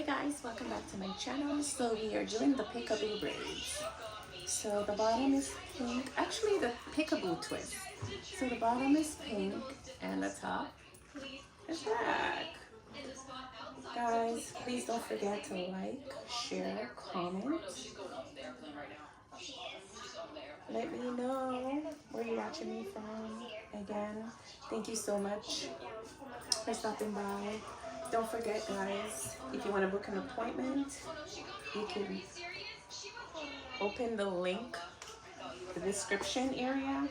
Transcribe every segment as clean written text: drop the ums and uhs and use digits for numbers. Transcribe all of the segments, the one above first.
Hey guys, welcome back to my channel. So we are doing the peekaboo braids. So the bottom is pink, actually the peekaboo twist. So the bottom is pink and the top is black. Guys, please don't forget to like, share, comment. Let me know where you're watching me from. Again, thank you so much for stopping by. Don't forget guys, if you want to book an appointment, you can open the link, the description area.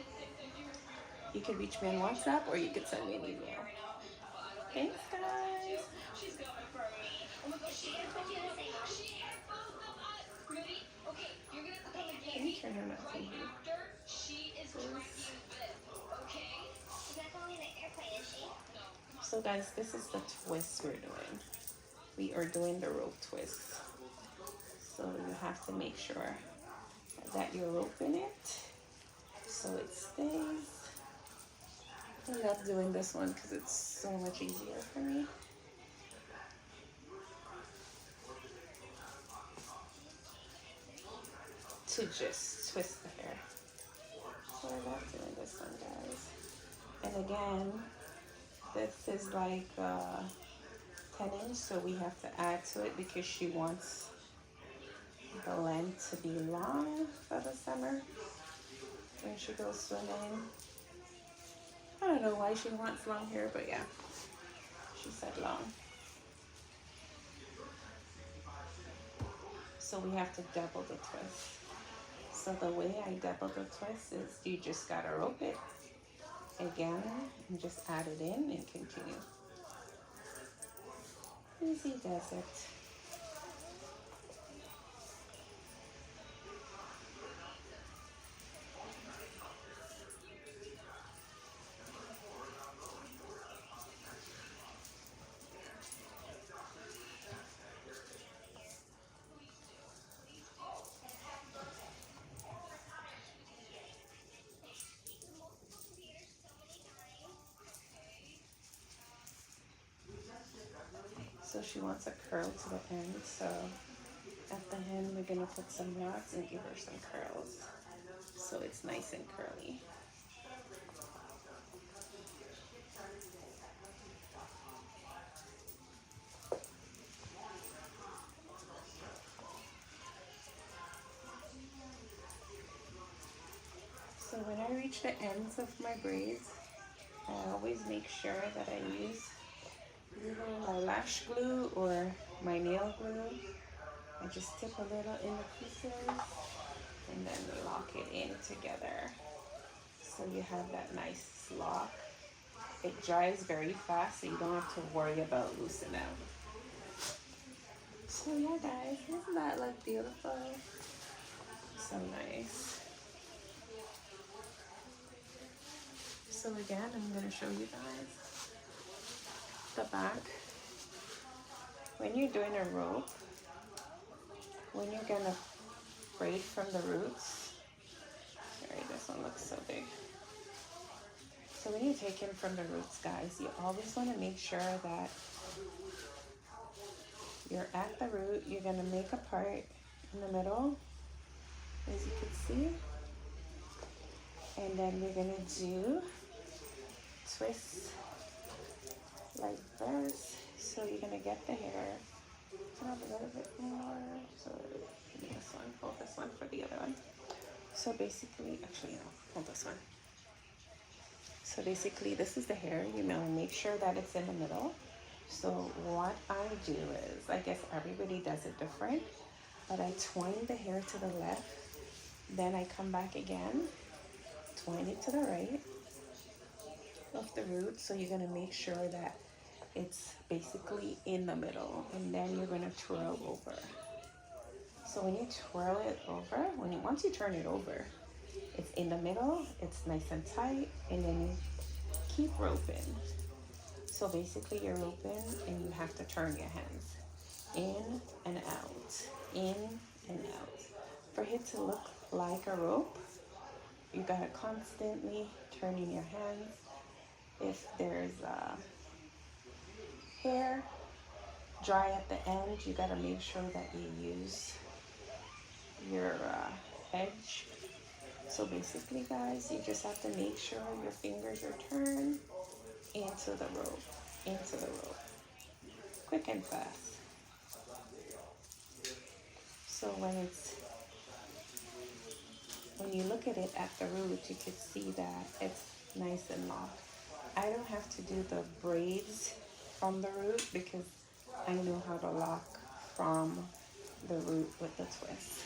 You can reach me on WhatsApp or you can send me an email. Thanks guys. Let me turn on my TV. So guys, this is the twist we're doing. We are doing the rope twist. So you have to make sure that you're roping it so it stays. I love doing this one because it's so much easier for me. To just twist the hair. So I love doing this one, guys. And again, this is like 10 inch, so we have to add to it because she wants the length to be long for the summer when she goes swimming. I don't know why she wants long hair, but yeah, she said long. So we have to double the twist. So the way I double the twist is you just gotta rope it again and just add it in and continue. Easy does it. So she wants a curl to the end, so at the end we're gonna put some knots and give her some curls so it's nice and curly. So when I reach the ends of my braids, I always make sure that I use either my lash glue or my nail glue. I just tip a little in the pieces and then lock it in together. So you have that nice lock. It dries very fast, so you don't have to worry about loosening out. So yeah guys, doesn't that look beautiful? So nice. So again, I'm going to show you guys the back. When you're doing a rope, when you're going to braid from the roots, sorry, this one looks so big. So when you're taking from the roots, guys, you always want to make sure that you're at the root. You're going to make a part in the middle, as you can see. And then you're going to do twists like this. So you're going to get the hair up a little bit more. So this one, hold this one for the other one. So basically, actually, no, hold this one. So basically, this is the hair. You know, make sure that it's in the middle. So what I do is, I guess everybody does it different, but I twine the hair to the left. Then I come back again, twine it to the right of the root. So you're going to make sure that it's basically in the middle, and then you're going to twirl over. So when you twirl it over, once you turn it over, it's in the middle, it's nice and tight, and then you keep roping. So basically you're roping and you have to turn your hands in and out, in and out. For it to look like a rope, you gotta constantly turning your hands. If there's hair, dry at the end, you gotta make sure that you use your edge. So basically, guys, you just have to make sure your fingers are turned into the rope, into the rope, quick and fast. So when you look at it at the root, you can see that it's nice and locked. I don't have to do the braids from the root because I know how to lock from the root with the twist.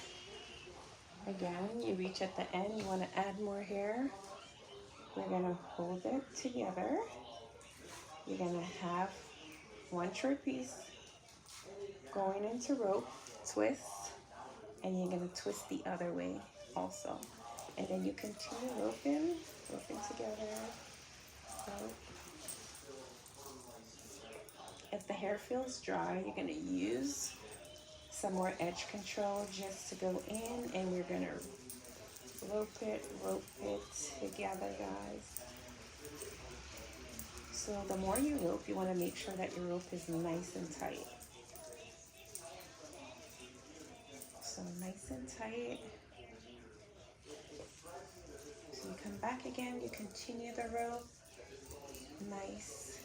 Again, you reach at the end, you want to add more hair. We're going to hold it together. You're going to have one short piece going into rope, twist, and you're going to twist the other way also. And then you continue roping together. Rope. If the hair feels dry, you're going to use some more edge control just to go in, and we're going to rope it together, guys. So the more you rope, you want to make sure that your rope is nice and tight. So nice and tight. So you come back again, you continue the rope. Nice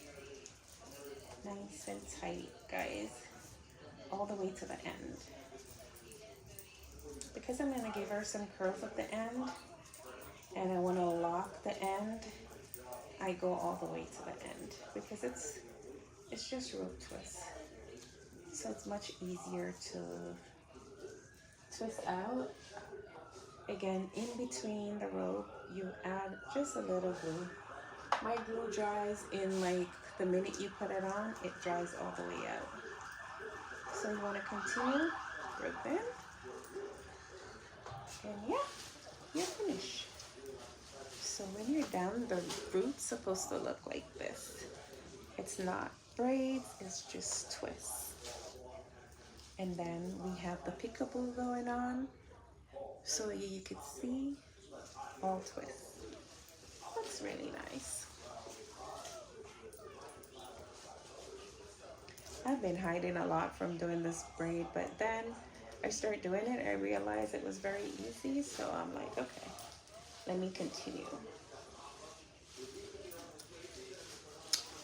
and tight, guys, all the way to the end. Because I'm going to give her some curls at the end, and I want to lock the end, I go all the way to the end because it's just rope twist. So it's much easier to twist out. Again, in between the rope, you add just a little glue. My glue dries in like the minute you put it on, it dries all the way out. So you want to continue roping. And yeah, you're finished. So when you're done, the root's supposed to look like this. It's not braids, it's just twists. And then we have the peekaboo going on. So you can see all twists. Looks really nice. I've been hiding a lot from doing this braid, but then I started doing it, I realized it was very easy, so I'm like, okay, let me continue.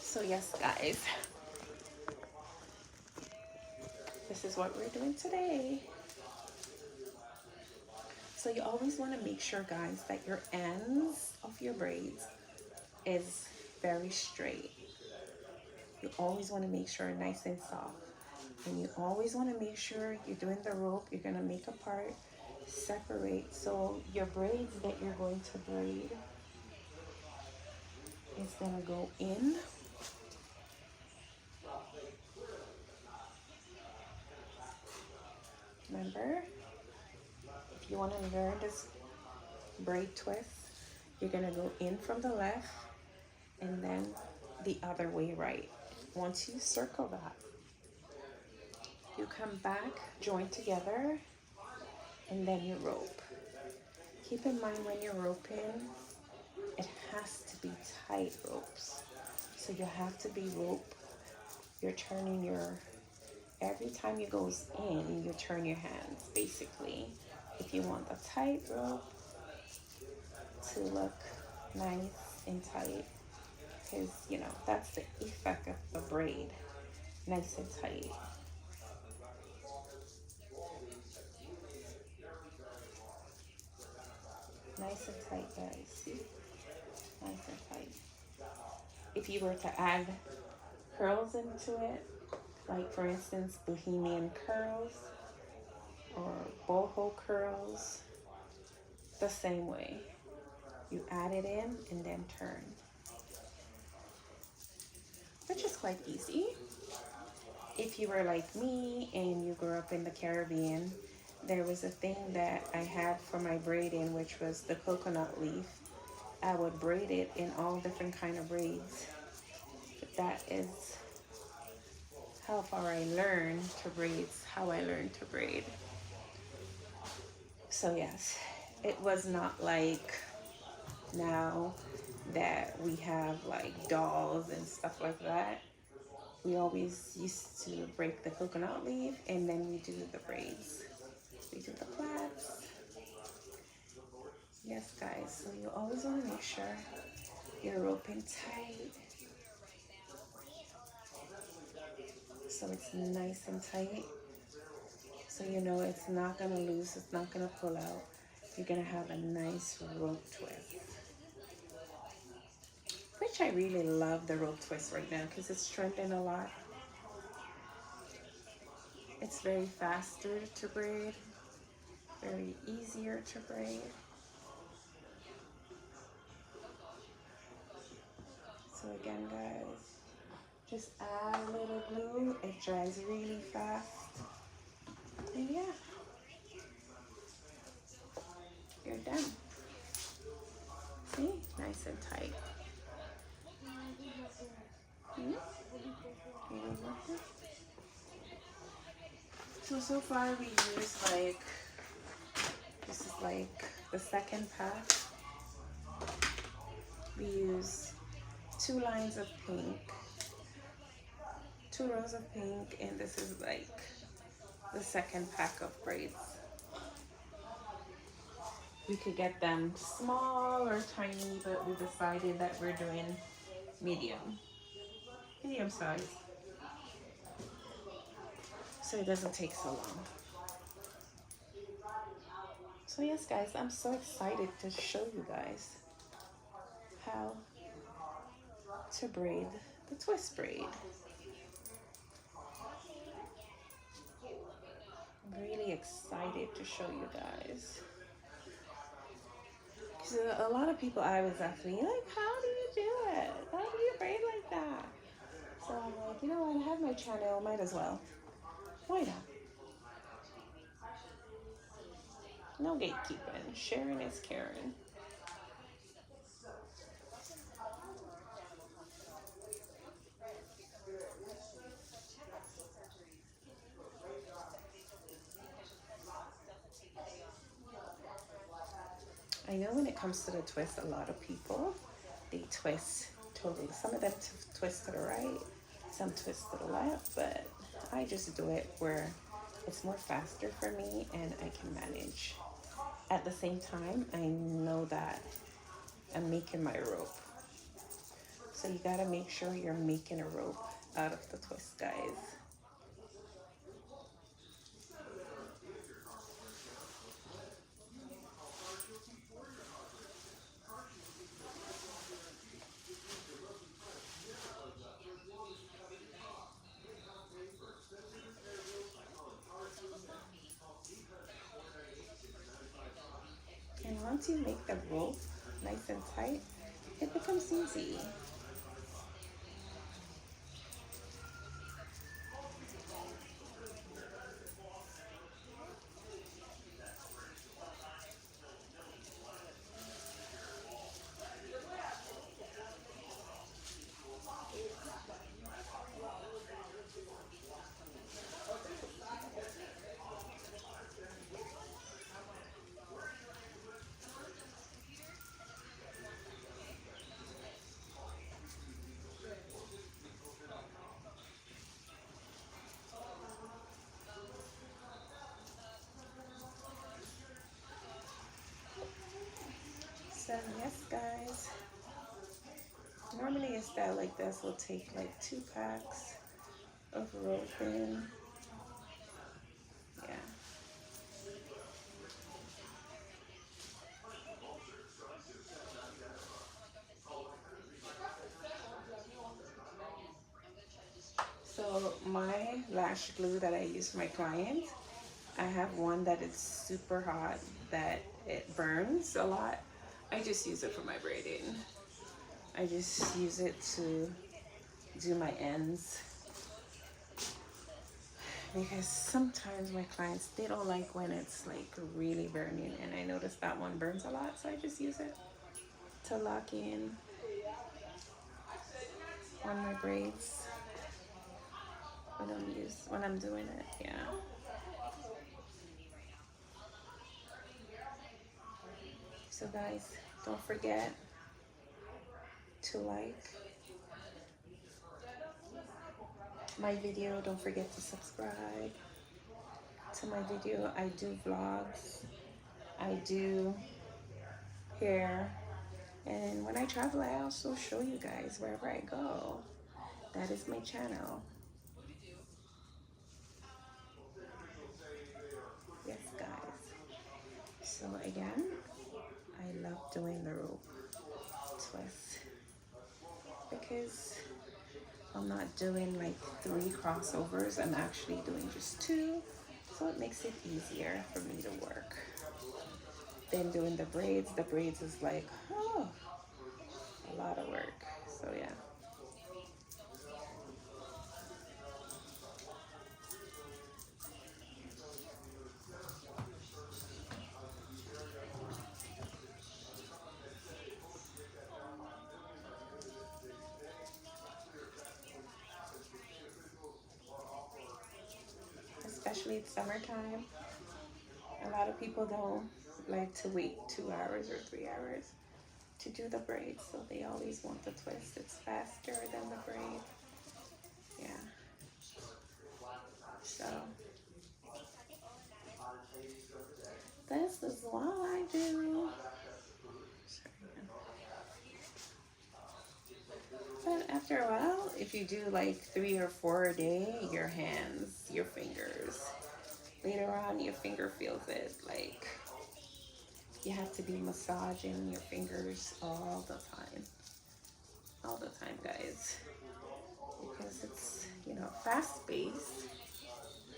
So yes, guys, this is what we're doing today. So you always want to make sure, guys, that your ends of your braids is very straight. You always want to make sure nice and soft. And you always want to make sure you're doing the rope, you're going to make a part, separate. So your braids that you're going to braid is going to go in. Remember, if you want to learn this braid twist, you're going to go in from the left and then the other way right. Once you circle that, you come back, join together, and then you rope. Keep in mind when you're roping, it has to be tight ropes. So you have to be rope. You're turning your, every time you goes in, you turn your hands, basically. If you want the tight rope to look nice and tight, because, you know, that's the effect of the braid, nice and tight. Nice and tight, guys. See? Nice and tight. If you were to add curls into it, like for instance, bohemian curls or boho curls, the same way. You add it in and then turn, which is quite easy. If you were like me and you grew up in the Caribbean, there was a thing that I had for my braiding, which was the coconut leaf. I would braid it in all different kind of braids. But that is how far I learned to braid, how I learned to braid. So yes, it was not like now that we have like dolls and stuff like that. We always used to break the coconut leaf and then we do the braids. We do the plaits. Yes, guys, so you always want to make sure you're roping tight so it's nice and tight. So you know it's not going to loose, it's not going to pull out. You're going to have a nice rope twist. Which I really love the rope twist right now because it's trending a lot. It's very faster to braid, very easier to braid. So again, guys, just add a little glue. It dries really fast. And yeah, you're done. See? Nice and tight. Hmm? So far we use like, this is like the second pack. We use 2 lines of pink, 2 rows of pink, and this is like the second pack of braids. We could get them small or tiny, but we decided that we're doing medium size, so it doesn't take so long. So yes, guys, I'm so excited to show you guys how to braid the twist braid. I'm really excited to show you guys. So a lot of people always ask me, like, how do you do it? How do you braid like that? So I'm like, you know what, I have my channel, might as well. Why not? No gatekeeping. Sharing is caring. I know when it comes to the twist, a lot of people, they twist totally. Some of them twist to the right, some twist to the left, but I just do it where it's more faster for me and I can manage. At the same time, I know that I'm making my rope. So you gotta make sure you're making a rope out of the twist, guys. And once you make the rope nice and tight, it becomes easy. So yes, guys, normally a style like this will take like 2 packs of roping. Yeah. So my lash glue that I use for my clients, I have one that is super hot that it burns a lot. I just use it for my braiding. I just use it to do my ends because sometimes my clients, they don't like when it's like really burning, and I noticed that one burns a lot, so I just use it to lock in on my braids when I'm doing it. Yeah. So guys, don't forget to like, my video, don't forget to subscribe to my video. I do vlogs, I do hair, and when I travel I also show you guys wherever I go. That is my channel. Yes guys, so again, I love doing the rope twist because I'm not doing like 3 crossovers, I'm actually doing just 2, so it makes it easier for me to work. Then doing the braids is like, oh, a lot of work. So yeah. Especially it's summertime. A lot of people don't like to wait 2 hours or 3 hours to do the braids, so they always want the twist. It's faster than the braid. Yeah. So this is what I do. But after a while, if you do like 3 or 4 a day, your hands, your fingers, later on your finger feels it. Like you have to be massaging your fingers all the time. All the time, guys. Because it's, you know, fast paced.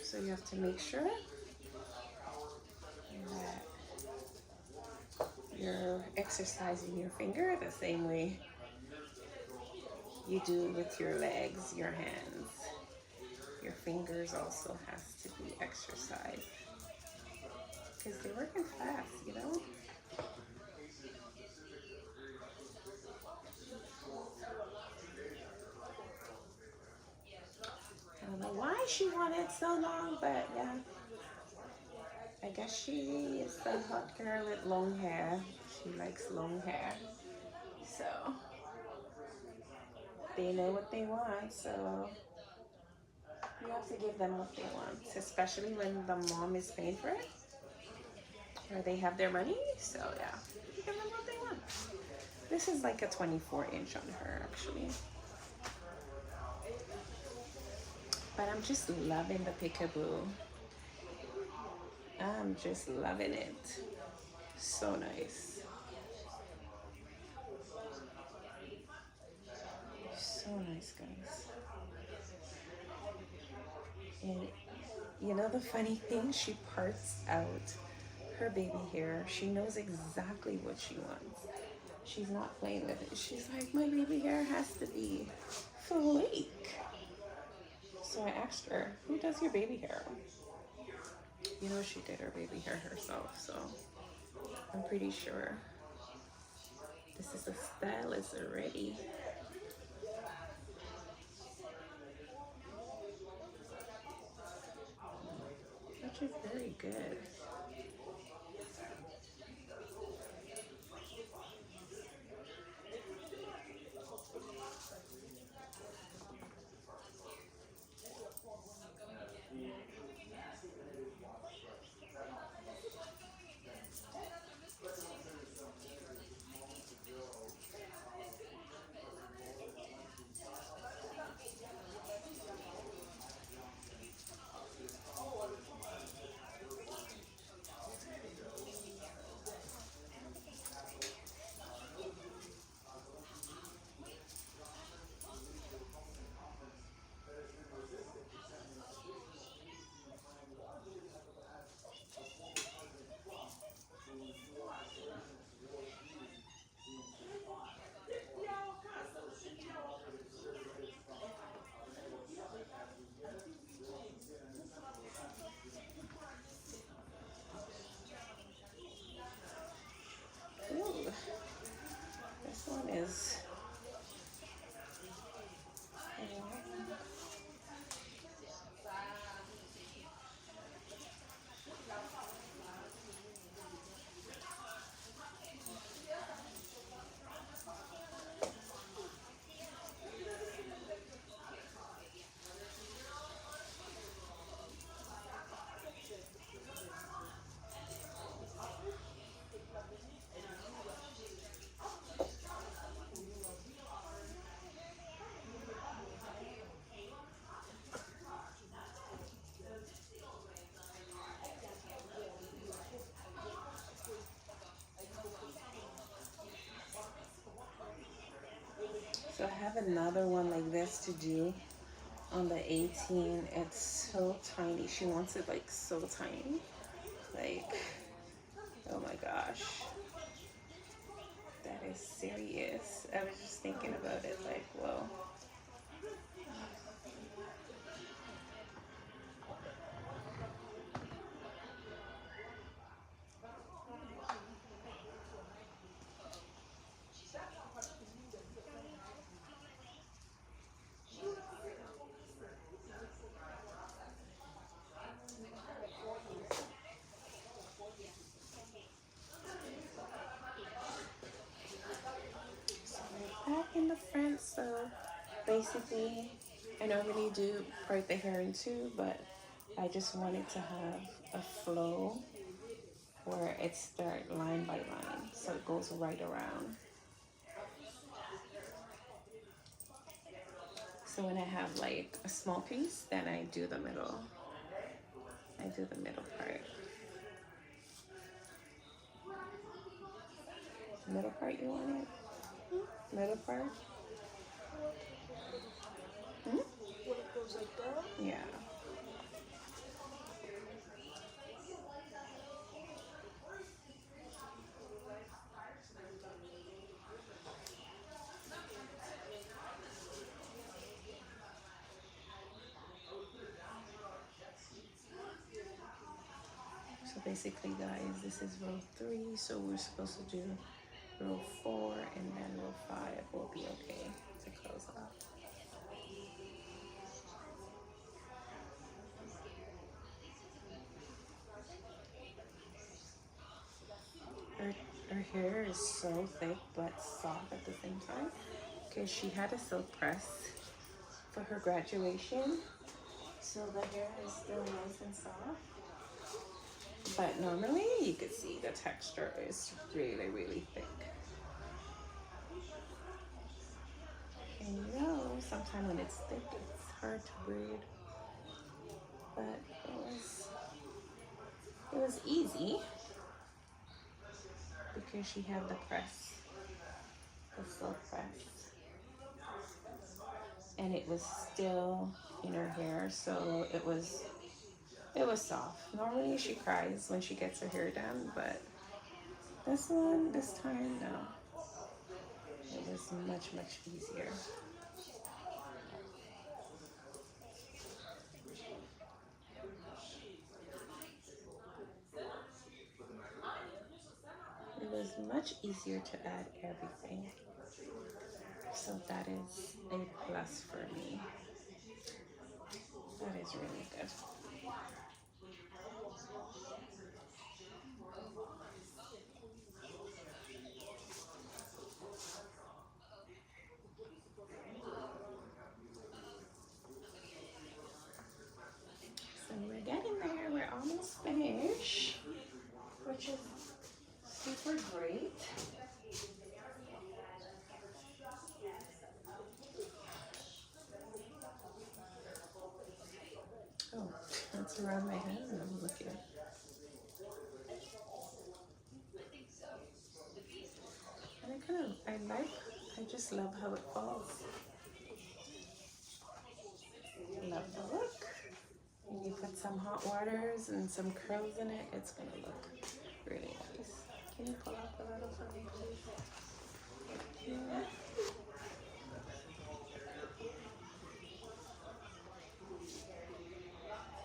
So you have to make sure that you're exercising your finger the same way you do with your legs, your hands. Your fingers also has to be exercised because they're working fast, you know? I don't know why she wanted so long, but yeah. I guess she is the hot girl with long hair. She likes long hair. So they know what they want, so you have to give them what they want, especially when the mom is paying for it or they have their money. So yeah, give them what they want. This is like a 24-inch on her actually. But I'm just loving the peekaboo. I'm just loving it. So nice. So nice, guys. And you know the funny thing, she parts out her baby hair. She knows exactly what she wants. She's not playing with it. She's like, my baby hair has to be flake. So I asked her, who does your baby hair? You know she did her baby hair herself, so I'm pretty sure this is a stylist already. Which is very good. Ooh, this one is another one like this to do on the 18. It's so tiny. She wants it like so tiny. Like, oh my gosh. That is serious. I was just thinking about it like, whoa. Back in the front, so basically I normally do part the hair in two, but I just wanted to have a flow where it starts line by line, so it goes right around. So when I have like a small piece, then I do the middle. I do the middle part. Middle part, you want it? Middle part? Hmm? When it goes like that? Yeah. So basically, guys, this is row 3, so we're supposed to do row 4 and then row 5 will be okay to close off. Her, her hair is so thick but soft at the same time because she had a silk press for her graduation. So the hair is still nice and soft. But normally you could see the texture is really, really thick. And you know, sometimes when it's thick, it's hard to braid. But it was easy because she had the press, the silk press. And it was still in her hair, so it was soft. Normally she cries when she gets her hair done, but this time, no. It was much, much easier. It was much easier to add everything. So that is a plus for me. That is really good. So we're getting there. We're almost finished, which is super great. Oh, that's around my head and I'm looking. And I just love how it falls. Love the look. And you put some hot waters and some curls in it, it's gonna look really nice. Can you pull out the little for me, please? Thank you.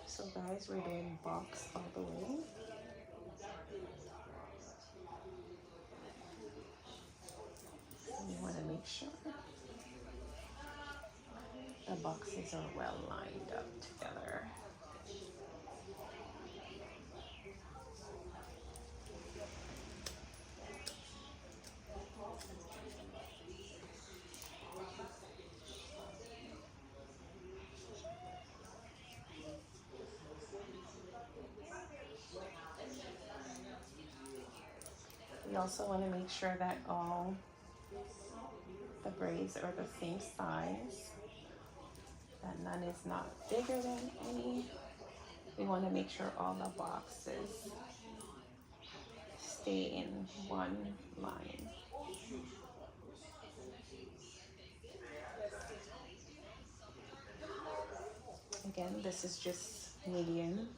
So guys, we're doing box all the way. So you want to make sure the boxes are well lined up together. We also want to make sure that all the braids are the same size, that none is not bigger than any. We want to make sure all the boxes stay in one line. This is just medium.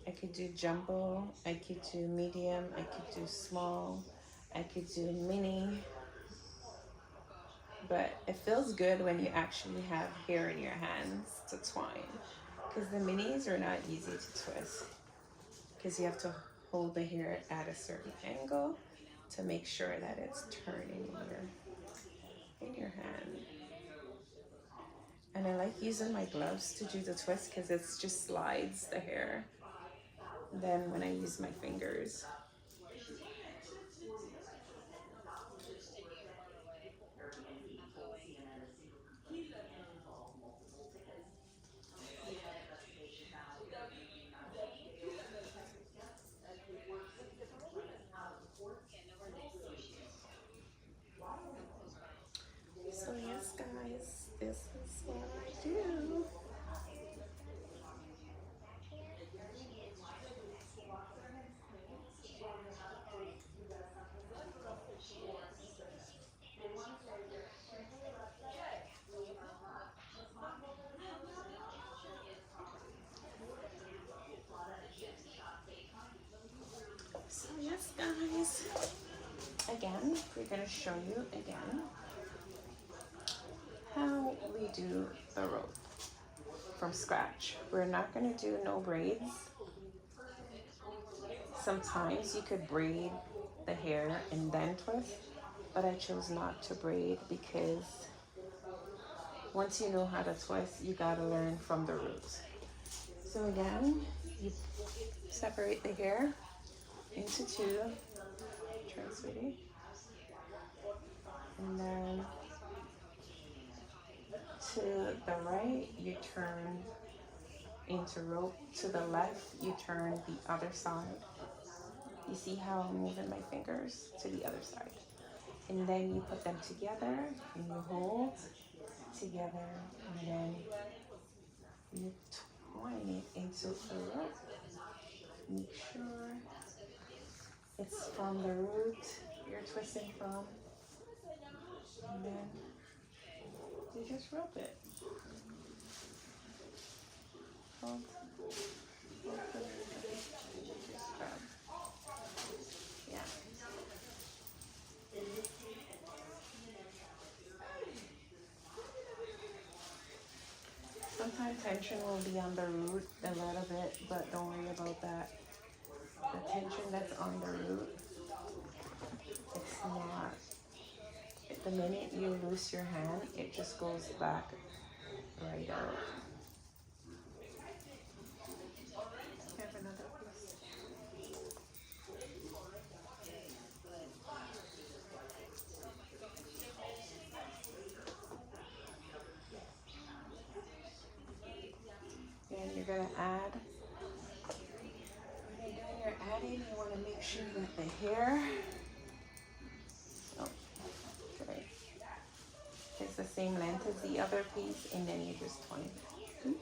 I could do jumbo, I could do medium, I could do small, I could do mini. But it feels good when you actually have hair in your hands to twine, because the minis are not easy to twist, because you have to hold the hair at a certain angle to make sure that it's turning in your hand. And I like using my gloves to do the twist because it just slides the hair than when I use my fingers. So yes guys, this is what I do. So yes guys, again, we're going to show you again how we do the rope from scratch. We're not going to do no braids. Sometimes you could braid the hair and then twist, but I chose not to braid because once you know how to twist, you got to learn from the roots. So again, you separate the hair into two. Try, sweetie. And then to the right, you turn into rope. To the left, you turn the other side. You see how I'm moving my fingers to the other side. And then you put them together and you hold together, and then you twine it into a rope. Make sure it's from the root you're twisting from, and then you just rope it. Hold the root and you just grab. Yeah. Sometimes tension will be on the root a little bit, but don't worry about that. The tension that's on the root, it's not. The minute you loose your hand, it just goes back right out. Have another piece. And you're gonna add. When you're adding, you want to make sure that the hair, okay, is the same length as the other piece, and then you just twine it.